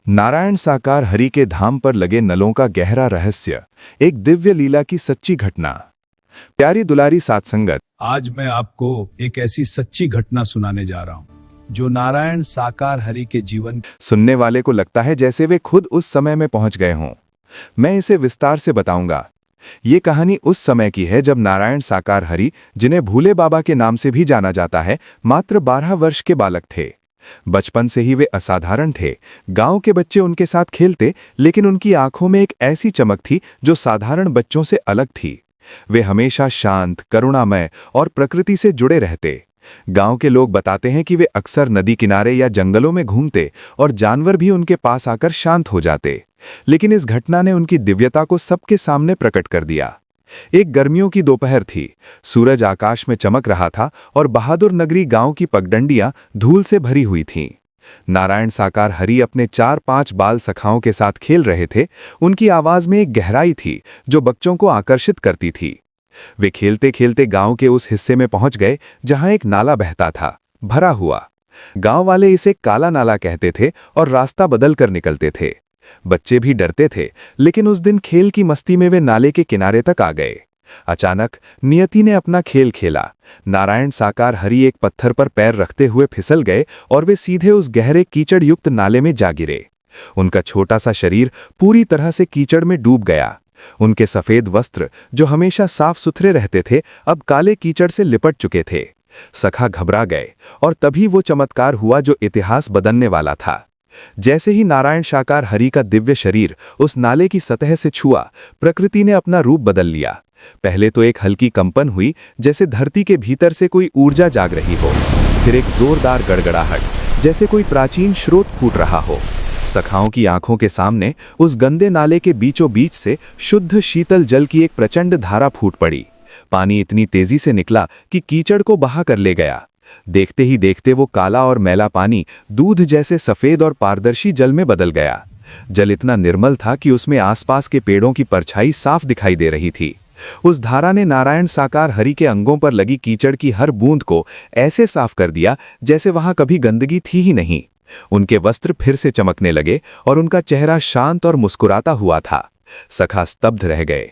नारायण साकार हरि के धाम पर लगे नलों का गहरा रहस्य, एक दिव्य लीला की सच्ची घटना। प्यारी दुलारी साधसंगत, आज मैं आपको एक ऐसी सच्ची घटना सुनाने जा रहा हूं जो नारायण साकार हरि के जीवन। सुनने वाले को लगता है जैसे वे खुद उस समय में पहुंच गए हों। मैं इसे विस्तार से बताऊंगा। ये कहानी उस समय की है जब नारायण साकार हरि, जिन्हें भूले बाबा के नाम से भी जाना जाता है, मात्र 12 वर्ष के बालक थे। बचपन से ही वे असाधारण थे। गांव के बच्चे उनके साथ खेलते, लेकिन उनकी आंखों में एक ऐसी चमक थी जो साधारण बच्चों से अलग थी। वे हमेशा शांत, करुणामय और प्रकृति से जुड़े रहते। गांव के लोग बताते हैं कि वे अक्सर नदी किनारे या जंगलों में घूमते और जानवर भी उनके पास आकर शांत हो जाते। लेकिन इस घटना ने उनकी दिव्यता को सबके सामने प्रकट कर दिया। एक गर्मियों की दोपहर थी। सूरज आकाश में चमक रहा था और बहादुर नगरी गांव की पगडंडियां धूल से भरी हुई थीं। नारायण साकार हरि अपने 4-5 बाल सखाओं के साथ खेल रहे थे। उनकी आवाज में एक गहराई थी जो बच्चों को आकर्षित करती थी। वे खेलते खेलते गांव के उस हिस्से में पहुंच गए जहां एक नाला बहता था, भरा हुआ। गांव वाले इसे काला नाला कहते थे और रास्ता बदल कर निकलते थे। बच्चे भी डरते थे, लेकिन उस दिन खेल की मस्ती में वे नाले के किनारे तक आ गए। अचानक नियति ने अपना खेल खेला। नारायण साकार हरि एक पत्थर पर पैर रखते हुए फिसल गए और वे सीधे उस गहरे कीचड़ युक्त नाले में जा गिरे। उनका छोटा सा शरीर पूरी तरह से कीचड़ में डूब गया। उनके सफेद वस्त्र, जो हमेशा साफ सुथरे रहते थे, अब काले कीचड़ से लिपट चुके थे। सखा घबरा गए और तभी वो चमत्कार हुआ जो इतिहास बदलने वाला था। जैसे ही नारायण साकार हरि का दिव्य शरीर उस नाले की सतह से छुआ, प्रकृति ने अपना रूप बदल लिया। पहले तो एक हल्की कंपन हुई, जैसे धरती के भीतर से कोई ऊर्जा जाग रही हो। फिर एक जोरदार गड़गड़ाहट, जैसे कोई प्राचीन स्रोत फूट रहा हो। सखाओं की आंखों के सामने उस गंदे नाले के बीचों बीच से शुद्ध शीतल जल की एक प्रचंड धारा फूट पड़ी। पानी इतनी तेजी से निकला कि कीचड़ को बहा कर ले गया। देखते ही देखते वो काला और मैला पानी दूध जैसे सफेद और पारदर्शी जल में बदल गया। जल इतना निर्मल था कि उसमें आसपास के पेड़ों की परछाई साफ दिखाई दे रही थी। उस धारा ने नारायण साकार हरि के अंगों पर लगी कीचड़ की हर बूंद को ऐसे साफ कर दिया जैसे वहां कभी गंदगी थी ही नहीं। उनके वस्त्र फिर से चमकने लगे और उनका चेहरा शांत और मुस्कुराता हुआ था। सखा स्तब्ध रह गए।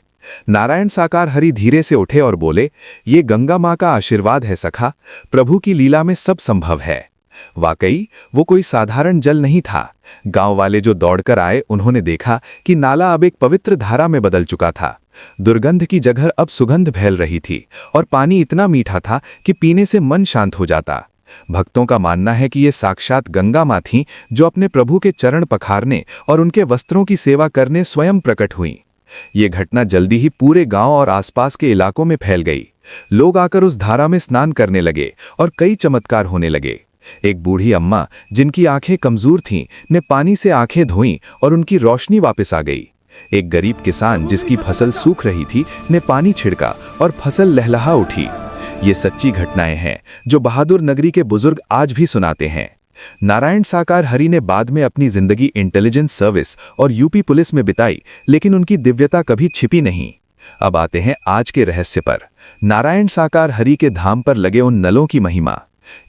नारायण साकार हरि धीरे से उठे और बोले, ये गंगा मां का आशीर्वाद है सखा, प्रभु की लीला में सब संभव है। वाकई वो कोई साधारण जल नहीं था। गांव वाले जो दौड़कर आए, उन्होंने देखा कि नाला अब एक पवित्र धारा में बदल चुका था। दुर्गंध की जगह अब सुगंध फैल रही थी और पानी इतना मीठा था कि पीने से मन शांत हो जाता। भक्तों का मानना है कि ये साक्षात गंगा मां थीं जो अपने प्रभु के चरण पखारने और उनके वस्त्रों की सेवा करने स्वयं प्रकट हुईं। ये घटना जल्दी ही पूरे गांव और आसपास के इलाकों में फैल गई। लोग आकर उस धारा में स्नान करने लगे और कई चमत्कार होने लगे। एक बूढ़ी अम्मा, जिनकी आंखें कमजोर थीं, ने पानी से आंखें धोईं और उनकी रोशनी वापस आ गई। एक गरीब किसान, जिसकी फसल सूख रही थी, ने पानी छिड़का और फसल लहलहा उठी। ये सच्ची घटनाएं हैं जो बहादुर नगरी के बुजुर्ग आज भी सुनाते हैं। नारायण साकार हरि ने बाद में अपनी जिंदगी इंटेलिजेंस सर्विस और यूपी पुलिस में बिताई, लेकिन उनकी दिव्यता कभी छिपी नहीं। अब आते हैं आज के रहस्य पर। नारायण साकार हरि के धाम पर लगे उन नलों की महिमा।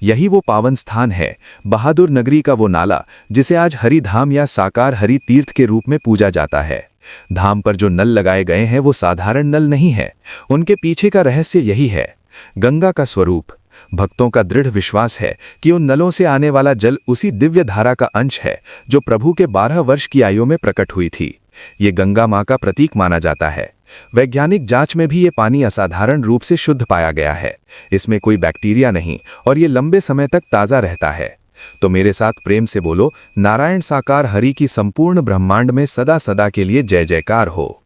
यही वो पावन स्थान है, बहादुर नगरी का वो नाला, जिसे आज हरि धाम या साकार हरि तीर्थ के रूप में पूजा जाता है। धाम पर जो नल लगाए गए हैं वो साधारण नल नहीं है। उनके पीछे का रहस्य यही है, गंगा का स्वरूप। भक्तों का दृढ़ विश्वास है कि उन नलों से आने वाला जल उसी दिव्य धारा का अंश है जो प्रभु के 12 वर्ष की आयु में प्रकट हुई थी। ये गंगा मां का प्रतीक माना जाता है। वैज्ञानिक जांच में भी ये पानी असाधारण रूप से शुद्ध पाया गया है। इसमें कोई बैक्टीरिया नहीं और ये लंबे समय तक ताजा रहता है। तो मेरे साथ प्रेम से बोलो, नारायण साकार हरि की संपूर्ण ब्रह्मांड में सदा सदा के लिए जय जयकार हो।